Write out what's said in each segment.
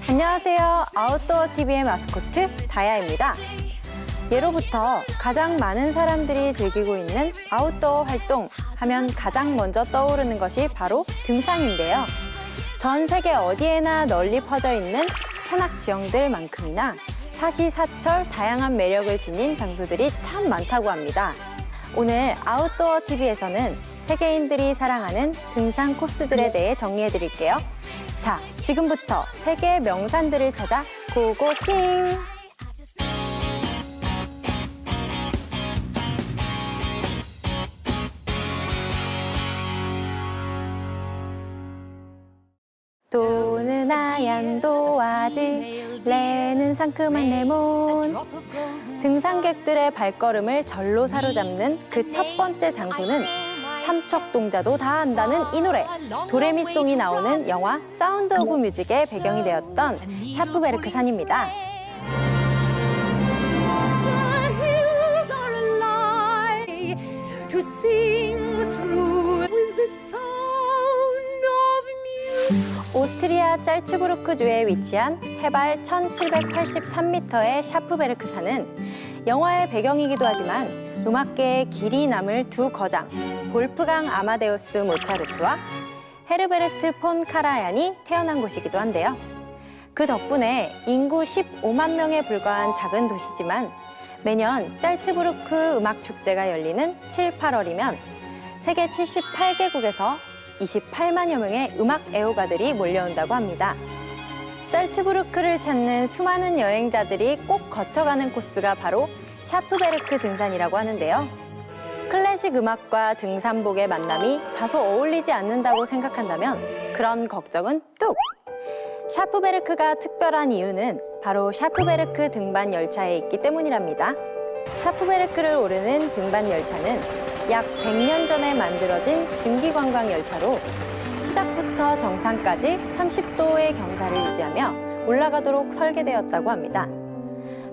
안녕하세요. 아웃도어 TV의 마스코트 다야입니다. 예로부터 가장 많은 사람들이 즐기고 있는 아웃도어 활동 하면 가장 먼저 떠오르는 것이 바로 등산인데요. 전 세계 어디에나 널리 퍼져 있는 산악 지형들만큼이나 사시사철 다양한 매력을 지닌 장소들이 참 많다고 합니다. 오늘 아웃도어 TV에서는 세계인들이 사랑하는 등산 코스들에 대해 정리해 드릴게요. 자, 지금부터 세계의 명산들을 찾아 고고싱! 도는 하얀 도화지, 레는 상큼한 레몬. 등산객들의 발걸음을 절로 사로잡는 그 첫 번째 장소는 삼척동자도 다 안다는 이 노래, 도레미송이 나오는 영화 사운드 오브 뮤직의 배경이 되었던 샤프베르크 산입니다. 오스트리아 짤츠부르크주에 위치한 해발 1783m의 샤프베르크 산은 영화의 배경이기도 하지만 음악계의 길이 남을 두 거장, 볼프강 아마데우스 모차르트와 헤르베르트 폰 카라얀이 태어난 곳이기도 한데요. 그 덕분에 인구 15만 명에 불과한 작은 도시지만 매년 짤츠부르크 음악축제가 열리는 7, 8월이면 세계 78개국에서 28만여 명의 음악 애호가들이 몰려온다고 합니다. 짤츠부르크를 찾는 수많은 여행자들이 꼭 거쳐가는 코스가 바로 샤프베르크 등산이라고 하는데요. 클래식 음악과 등산복의 만남이 다소 어울리지 않는다고 생각한다면 그런 걱정은 뚝! 샤프베르크가 특별한 이유는 바로 샤프베르크 등반 열차에 있기 때문이랍니다. 샤프베르크를 오르는 등반 열차는 약 100년 전에 만들어진 증기관광 열차로 시작부터 정상까지 30도의 경사를 유지하며 올라가도록 설계되었다고 합니다.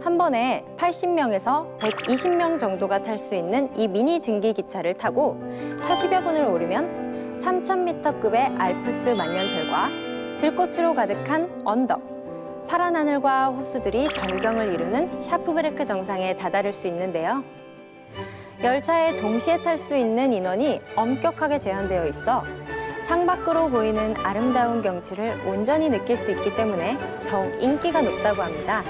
한 번에 80명에서 120명 정도가 탈 수 있는 이 미니 증기기차를 타고 40여 분을 오르면 3000m급의 알프스 만년설과 들꽃으로 가득한 언덕, 파란 하늘과 호수들이 절경을 이루는 샤프베르크 정상에 다다를 수 있는데요. 열차에 동시에 탈 수 있는 인원이 엄격하게 제한되어 있어 창밖으로 보이는 아름다운 경치를 온전히 느낄 수 있기 때문에 더욱 인기가 높다고 합니다.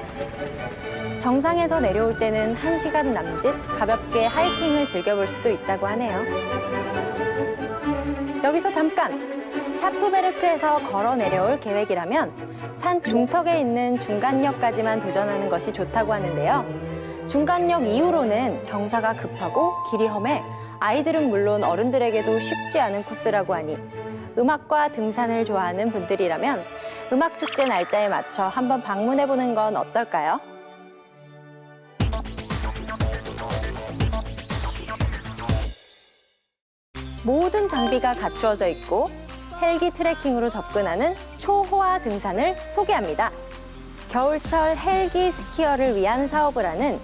정상에서 내려올 때는 1시간 남짓 가볍게 하이킹을 즐겨볼 수도 있다고 하네요. 여기서 잠깐! 샤프베르크에서 걸어 내려올 계획이라면 산 중턱에 있는 중간역까지만 도전하는 것이 좋다고 하는데요. 중간역 이후로는 경사가 급하고 길이 험해 아이들은 물론 어른들에게도 쉽지 않은 코스라고 하니 음악과 등산을 좋아하는 분들이라면 음악축제 날짜에 맞춰 한번 방문해보는 건 어떨까요? 모든 장비가 갖추어져 있고 헬기 트레킹으로 접근하는 초호화 등산을 소개합니다. 겨울철 헬기 스키어를 위한 사업을 하는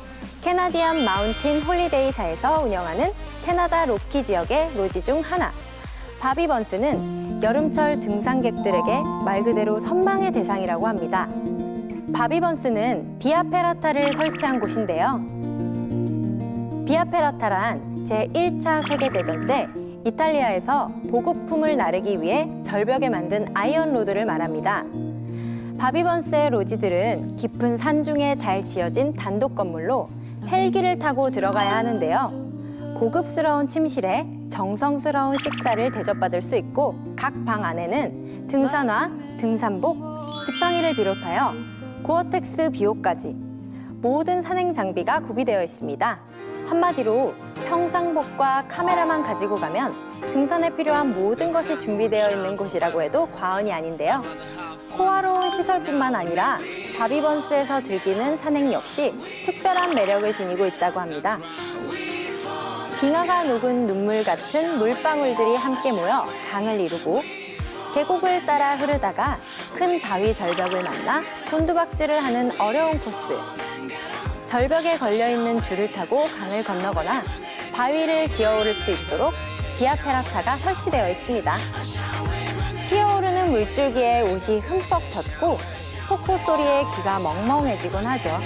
캐나디안 마운틴 홀리데이사에서 운영하는 캐나다 로키 지역의 로지 중 하나, 바비번스는 여름철 등산객들에게 말 그대로 선망의 대상이라고 합니다. 바비번스는 비아페라타를 설치한 곳인데요. 비아페라타란 제1차 세계대전 때 이탈리아에서 보급품을 나르기 위해 절벽에 만든 아이언 로드를 말합니다. 바비번스의 로지들은 깊은 산중에 잘 지어진 단독 건물로 헬기를 타고 들어가야 하는데요. 고급스러운 침실에 정성스러운 식사를 대접받을 수 있고 각 방 안에는 등산화, 등산복, 지팡이를 비롯하여 고어텍스 비옷까지 모든 산행 장비가 구비되어 있습니다. 한마디로 평상복과 카메라만 가지고 가면 등산에 필요한 모든 것이 준비되어 있는 곳이라고 해도 과언이 아닌데요. 호화로운 시설뿐만 아니라 바비번스에서 즐기는 산행 역시 특별한 매력을 지니고 있다고 합니다. 빙하가 녹은 눈물 같은 물방울들이 함께 모여 강을 이루고 계곡을 따라 흐르다가 큰 바위 절벽을 만나 곤두박질을 하는 어려운 코스. 절벽에 걸려있는 줄을 타고 강을 건너거나 바위를 기어오를 수 있도록 비아페라타가 설치되어 있습니다. 튀어오르는 물줄기에 옷이 흠뻑 젖고 폭포 소리에 귀가 멍멍해지곤 하죠.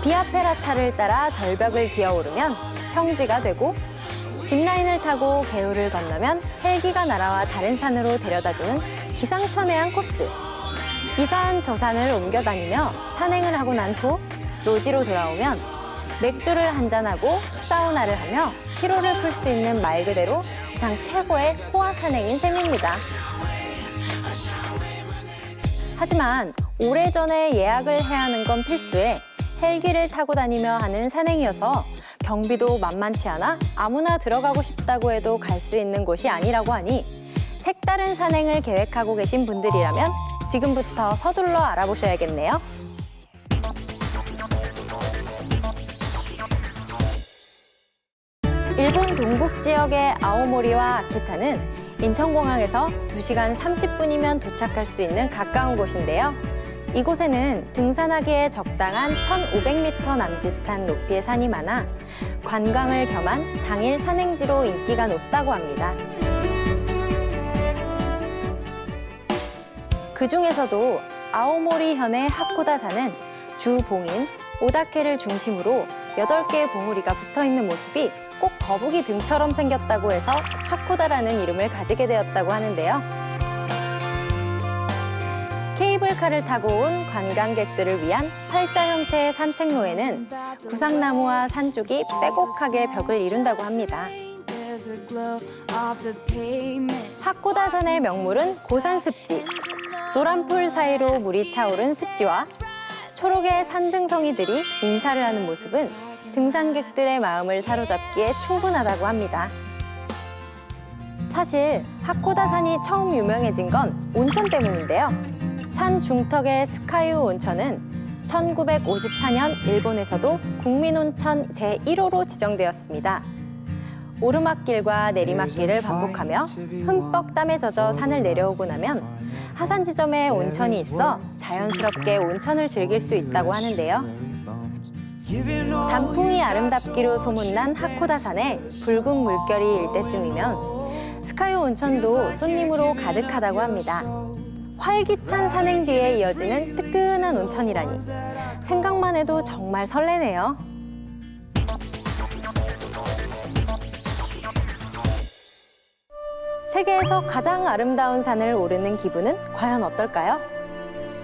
비아페라타를 따라 절벽을 기어오르면 평지가 되고, 짚라인을 타고 개울을 건너면 헬기가 날아와 다른 산으로 데려다주는 기상천외한 코스. 이 산 저 산을 옮겨 다니며 산행을 하고 난 후 로지로 돌아오면 맥주를 한잔하고 사우나를 하며 피로를 풀 수 있는 말 그대로 지상 최고의 호화 산행인 셈입니다. 하지만 오래전에 예약을 해야 하는 건 필수에 헬기를 타고 다니며 하는 산행이어서 경비도 만만치 않아 아무나 들어가고 싶다고 해도 갈 수 있는 곳이 아니라고 하니, 색다른 산행을 계획하고 계신 분들이라면 지금부터 서둘러 알아보셔야겠네요. 일본 동북 지역의 아오모리와 아키타는 인천공항에서 2시간 30분이면 도착할 수 있는 가까운 곳인데요. 이곳에는 등산하기에 적당한 1,500m 남짓한 높이의 산이 많아 관광을 겸한 당일 산행지로 인기가 높다고 합니다. 그 중에서도 아오모리현의 하코다산은 주 봉인 오다케를 중심으로 8개의 봉우리가 붙어있는 모습이 꼭 거북이 등처럼 생겼다고 해서 하코다라는 이름을 가지게 되었다고 하는데요. 케이블카를 타고 온 관광객들을 위한 팔자 형태의 산책로에는 구상나무와 산죽이 빼곡하게 벽을 이룬다고 합니다. 하코다산의 명물은 고산습지, 노란 풀 사이로 물이 차오른 습지와 초록의 산등성이들이 인사를 하는 모습은 등산객들의 마음을 사로잡기에 충분하다고 합니다. 사실 하코다산이 처음 유명해진 건 온천 때문인데요. 산 중턱의 스카유 온천은 1954년 일본에서도 국민온천 제1호로 지정되었습니다. 오르막길과 내리막길을 반복하며 흠뻑 땀에 젖어 산을 내려오고 나면 하산 지점에 온천이 있어 자연스럽게 온천을 즐길 수 있다고 하는데요. 단풍이 아름답기로 소문난 하코다산에 붉은 물결이 일 때쯤이면 스카유 온천도 손님으로 가득하다고 합니다. 활기찬 산행 뒤에 이어지는 뜨끈한 온천이라니 생각만 해도 정말 설레네요. 세계에서 가장 아름다운 산을 오르는 기분은 과연 어떨까요?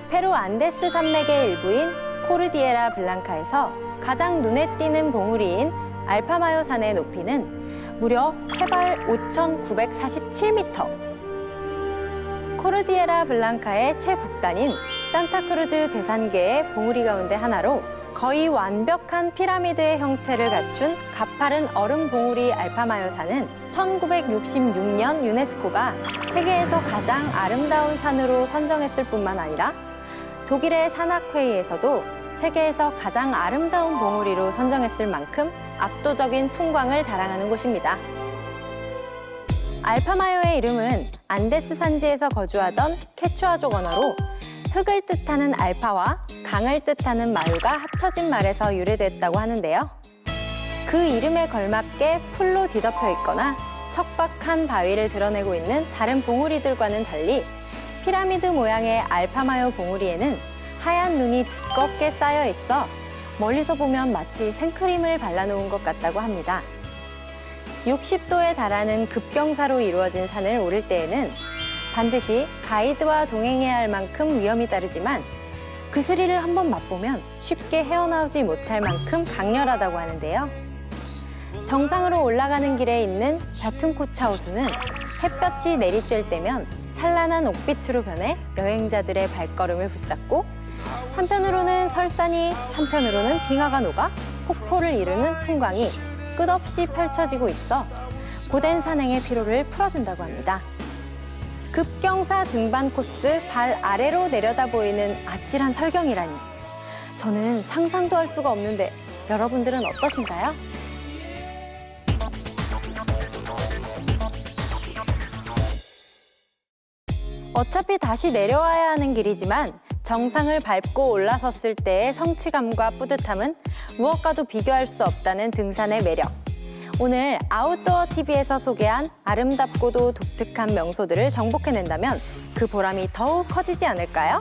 페루 안데스 산맥의 일부인 코르디에라 블랑카에서 가장 눈에 띄는 봉우리인 알파마요 산의 높이는 무려 해발 5,947m. 코르디에라 블랑카의 최북단인 산타크루즈 대산계의 봉우리 가운데 하나로 거의 완벽한 피라미드의 형태를 갖춘 가파른 얼음 봉우리 알파마요산은 1966년 유네스코가 세계에서 가장 아름다운 산으로 선정했을 뿐만 아니라 독일의 산악회의에서도 세계에서 가장 아름다운 봉우리로 선정했을 만큼 압도적인 풍광을 자랑하는 곳입니다. 알파마요의 이름은 안데스 산지에서 거주하던 케추아족 언어로 흙을 뜻하는 알파와 강을 뜻하는 마요가 합쳐진 말에서 유래됐다고 하는데요. 그 이름에 걸맞게 풀로 뒤덮여 있거나 척박한 바위를 드러내고 있는 다른 봉우리들과는 달리 피라미드 모양의 알파마요 봉우리에는 하얀 눈이 두껍게 쌓여 있어 멀리서 보면 마치 생크림을 발라놓은 것 같다고 합니다. 60도에 달하는 급경사로 이루어진 산을 오를 때에는 반드시 가이드와 동행해야 할 만큼 위험이 따르지만 그 스릴을 한번 맛보면 쉽게 헤어나오지 못할 만큼 강렬하다고 하는데요. 정상으로 올라가는 길에 있는 자퉁코차 호수는 햇볕이 내리쬐을 때면 찬란한 옥빛으로 변해 여행자들의 발걸음을 붙잡고, 한편으로는 설산이 한편으로는 빙하가 녹아 폭포를 이루는 풍광이 끝없이 펼쳐지고 있어 고된 산행의 피로를 풀어준다고 합니다. 급경사 등반 코스 발 아래로 내려다 보이는 아찔한 설경이라니 저는 상상도 할 수가 없는데 여러분들은 어떠신가요? 어차피 다시 내려와야 하는 길이지만 정상을 밟고 올라섰을 때의 성취감과 뿌듯함은 무엇과도 비교할 수 없다는 등산의 매력. 오늘 아웃도어 TV에서 소개한 아름답고도 독특한 명소들을 정복해낸다면 그 보람이 더욱 커지지 않을까요?